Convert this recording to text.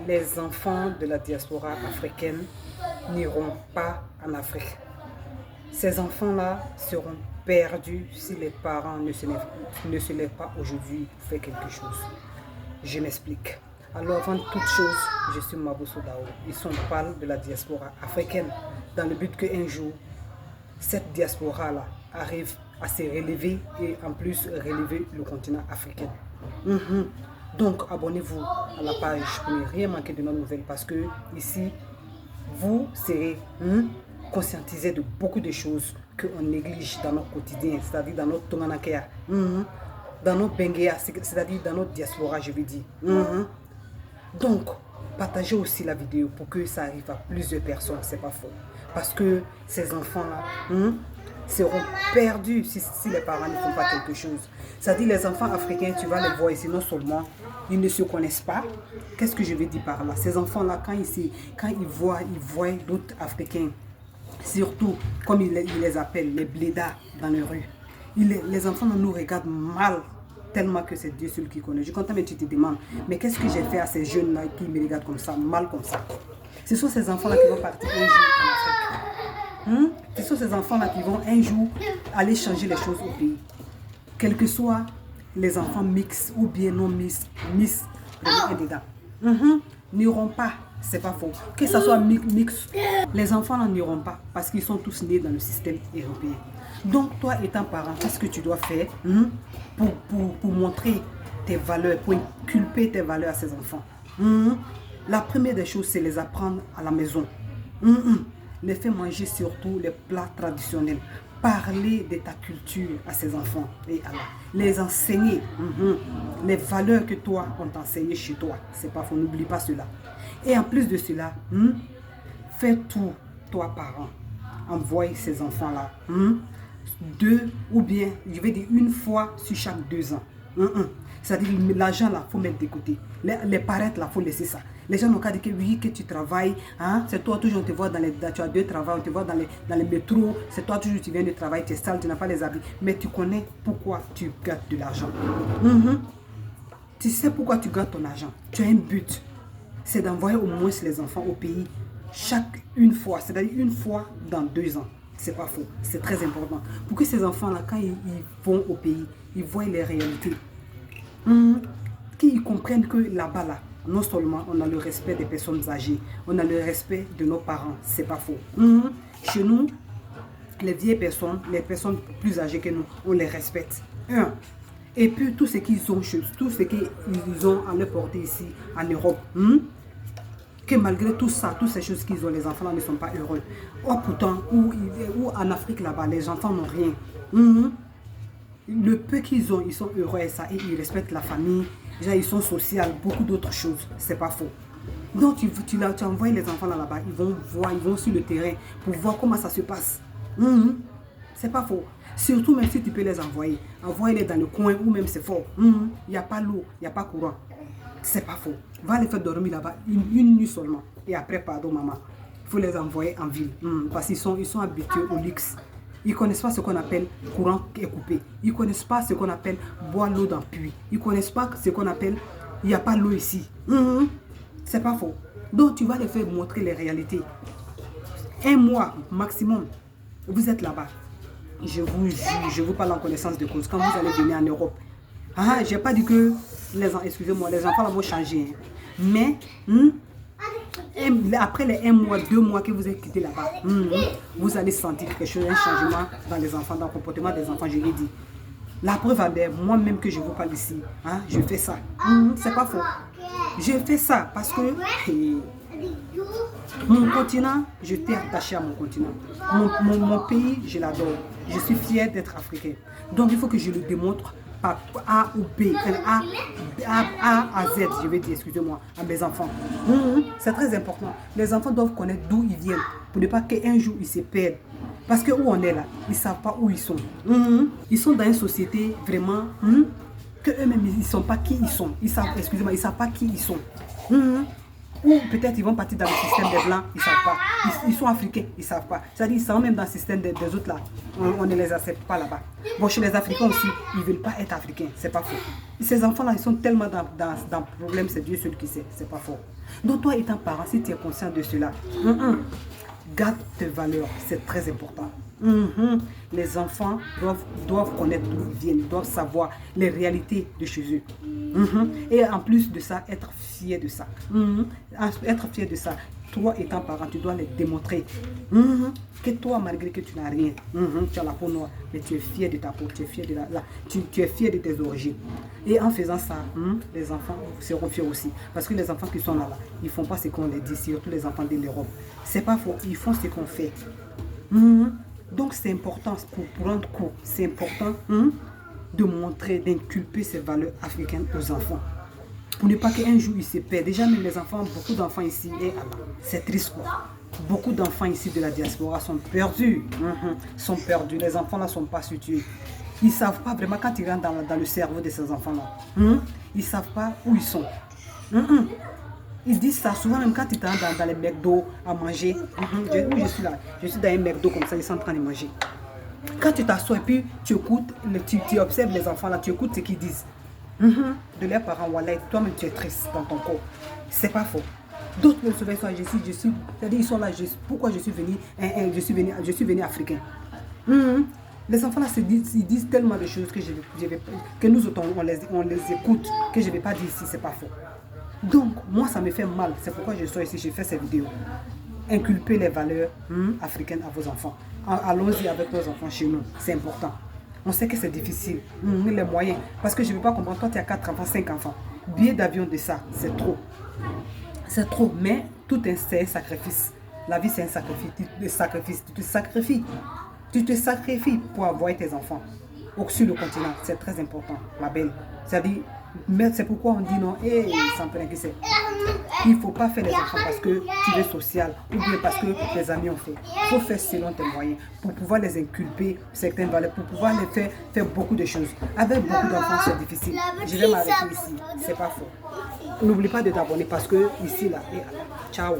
les enfants de la diaspora africaine n'iront pas en Afrique. Ces enfants-là seront perdus si les parents ne se lèvent pas aujourd'hui pour faire quelque chose. Je m'explique. Alors avant toute chose, je suis Mabousso Dao. Ici on parle de la diaspora africaine dans le but qu'un jour, cette diaspora-là arrive à se relever et en plus relever le continent africain. Donc abonnez-vous à la page pour ne rien manquer de nos nouvelles parce que ici, vous serez conscientisé de beaucoup de choses qu'on néglige dans notre quotidien, c'est-à-dire dans notre tonganakea, dans notre benguea, c'est-à-dire dans notre diaspora, je veux dire. Donc, partagez aussi la vidéo pour que ça arrive à plusieurs personnes, c'est pas faux. Parce que ces enfants-là seront perdus si les parents ne font pas quelque chose. C'est-à-dire les enfants africains, tu vas les voir ici, non seulement ils ne se connaissent pas. Qu'est-ce que je veux dire par là? Ces enfants-là, quand ils voient d'autres Africains, surtout comme ils les appellent, les blédards dans les rues, les enfants nous regardent mal. Tellement que c'est Dieu seul qui connaît. Je compte, mais tu te demandes, mais qu'est-ce que j'ai fait à ces jeunes-là qui me regardent comme ça, mal comme ça? Ce sont ces enfants-là qui vont partir un jour en Afrique. Ce sont ces enfants-là qui vont un jour aller changer les choses au pays. Quels que soient les enfants mixtes ou bien non mixtes, n'iront pas, c'est pas faux. Que ce soit mix, les enfants n'iront pas parce qu'ils sont tous nés dans le système européen. Donc, toi étant parent, qu'est-ce que tu dois faire pour montrer tes valeurs, pour inculper tes valeurs à ces enfants? La première des choses, c'est les apprendre à la maison. Les faire manger surtout les plats traditionnels. Parler de ta culture à ces enfants et les enseigner les valeurs que toi, on t'a enseigné chez toi. C'est pas faux, n'oublie pas cela. Et en plus de cela, fais tout, toi parent, envoie ces enfants-là. Deux ou bien, je vais dire une fois sur chaque 2 ans. C'est-à-dire l'argent là, il faut mettre de côté. Les paraître là, il faut laisser ça. Les gens n'ont qu'à dire que oui, que tu travailles. C'est toi toujours, on te voit tu as 2 travaux, on te voit dans les métros. C'est toi toujours, tu viens de travailler, tu es sale, tu n'as pas les habits. Mais tu connais pourquoi tu gâtes de l'argent. Tu sais pourquoi tu gâtes ton argent. Tu as un but. C'est d'envoyer au moins les enfants au pays une fois. C'est-à-dire une fois dans 2 ans. C'est pas faux, c'est très important. Pour que ces enfants-là, quand ils vont au pays, ils voient les réalités. Qu'ils comprennent que là-bas, là, non seulement on a le respect des personnes âgées, on a le respect de nos parents, c'est pas faux. Chez nous, les vieilles personnes, les personnes plus âgées que nous, on les respecte. Et puis tout ce qu'ils ont, tout ce qu'ils ont à leur porter ici, en Europe. Que malgré tout ça, toutes ces choses qu'ils ont, les enfants là ne sont pas heureux. Or pourtant, ou en Afrique là-bas, les enfants n'ont rien. Le peu qu'ils ont, ils sont heureux et ça, et ils respectent la famille, déjà ils sont sociaux, beaucoup d'autres choses, c'est pas faux. Donc tu envoies les enfants là-bas, ils vont sur le terrain pour voir comment ça se passe. C'est pas faux. Surtout même si tu peux les envoyer, envoie-les dans le coin où même c'est fort. Il n'y a pas l'eau, il n'y a pas courant. C'est pas faux. Va les faire dormir là-bas une nuit seulement. Et après, pardon maman, il faut les envoyer en ville. Parce qu'ils sont habitués au luxe. Ils ne connaissent pas ce qu'on appelle courant est coupé. Ils ne connaissent pas ce qu'on appelle boire l'eau dans le puits. Ils ne connaissent pas ce qu'on appelle il n'y a pas l'eau ici. C'est pas faux. Donc tu vas les faire montrer les réalités. 1 mois maximum, vous êtes là-bas. Je vous jure, je vous parle en connaissance de cause. Quand vous allez venir en Europe, je n'ai pas dit que excusez-moi, les enfants là vont changer. Mais après les 1 mois, 2 mois que vous êtes quitté là-bas, vous allez sentir quelque chose, un changement dans les enfants, dans le comportement des enfants, je l'ai dit. La preuve en est, moi-même que je vous parle ici, je fais ça. C'est pas faux. Je fais ça parce que mon continent, je t'ai attaché à mon continent. Mon pays, je l'adore. Je suis fier d'être africain. Donc il faut que je le démontre par A ou B, A à Z, je vais dire, excusez-moi, à mes enfants. C'est très important. Les enfants doivent connaître d'où ils viennent pour ne pas qu'un jour ils se perdent. Parce que où on est là, ils ne savent pas où ils sont. Ils sont dans une société vraiment que eux-mêmes ils ne savent pas qui ils sont. Ils savent, excusez-moi, ils ne savent pas qui ils sont. Ou peut-être ils vont partir dans le système des Blancs, ils ne savent pas. Ils sont africains, ils ne savent pas. C'est-à-dire ils sont même dans le système des autres là. On ne les accepte pas là-bas. Bon, chez les Africains aussi, ils ne veulent pas être africains, c'est pas faux. Ces enfants-là, ils sont tellement dans le problème, c'est Dieu seul qui sait, c'est pas faux. Donc toi étant parent, si tu es conscient de cela, garde tes valeurs, c'est très important. Les enfants doivent connaître d'où ils viennent, doivent savoir les réalités de chez eux. Et en plus de ça, être fier de ça. Être fier de ça. Toi étant parent, tu dois les démontrer que toi, malgré que tu n'as rien, tu as la peau noire, mais tu es fier de ta peau, tu es fier de tu es fier de tes origines. Et en faisant ça, les enfants seront fiers aussi. Parce que les enfants qui sont là-bas, ils ne font pas ce qu'on les dit, surtout les enfants de l'Europe. C'est pas faux, ils font ce qu'on fait. Donc c'est important pour prendre cours, c'est important de montrer, d'inculper ces valeurs africaines aux enfants. Pour ne pas qu'un jour ils se perdent. Déjà même les enfants, beaucoup d'enfants ici, c'est triste quoi. Beaucoup d'enfants ici de la diaspora sont perdus. Sont perdus. Les enfants là ne sont pas situés. Ils ne savent pas vraiment quand ils rentrent dans le cerveau de ces enfants là. Ils ne savent pas où ils sont. Ils disent ça souvent même quand ils rentrent dans les McDo à manger. Je suis là, je suis dans un McDo comme ça, ils sont en train de manger. Quand tu t'assois et puis tu écoutes, tu observes les enfants là, tu écoutes ce qu'ils disent. De leurs parents, voilà, toi-même tu es triste dans ton corps. C'est pas faux. D'autres me souviennent, c'est-à-dire ils sont là, pourquoi je suis venu africain. Les enfants là ils disent tellement de choses que nous autres on les écoute, que je ne vais pas dire ici, c'est pas faux. Donc, moi, ça me fait mal. C'est pourquoi je suis ici, je fais ces vidéos. Inculper les valeurs africaines à vos enfants. Allons-y avec nos enfants chez nous. C'est important. On sait que c'est difficile. Les moyens. Parce que je ne veux pas comprendre. Toi, tu as 4 enfants, 5 enfants. Billet d'avion de ça, c'est trop. C'est trop. Mais tout c'est un sacrifice. La vie, c'est un sacrifice. Tu te sacrifies. Tu te sacrifies pour avoir tes enfants. Sur le continent, c'est très important. Ma belle. C'est-à-dire, mais c'est pourquoi on dit non, ça me fait c'est. Il ne faut pas faire les enfants parce que tu es social ou bien parce que les amis ont fait. Il faut faire selon tes moyens pour pouvoir les inculper certaines valeurs, pour pouvoir les faire beaucoup de choses. Avec beaucoup d'enfants, c'est difficile. Je vais m'arrêter ici, c'est pas faux. N'oublie pas de t'abonner parce que ici, là, ciao.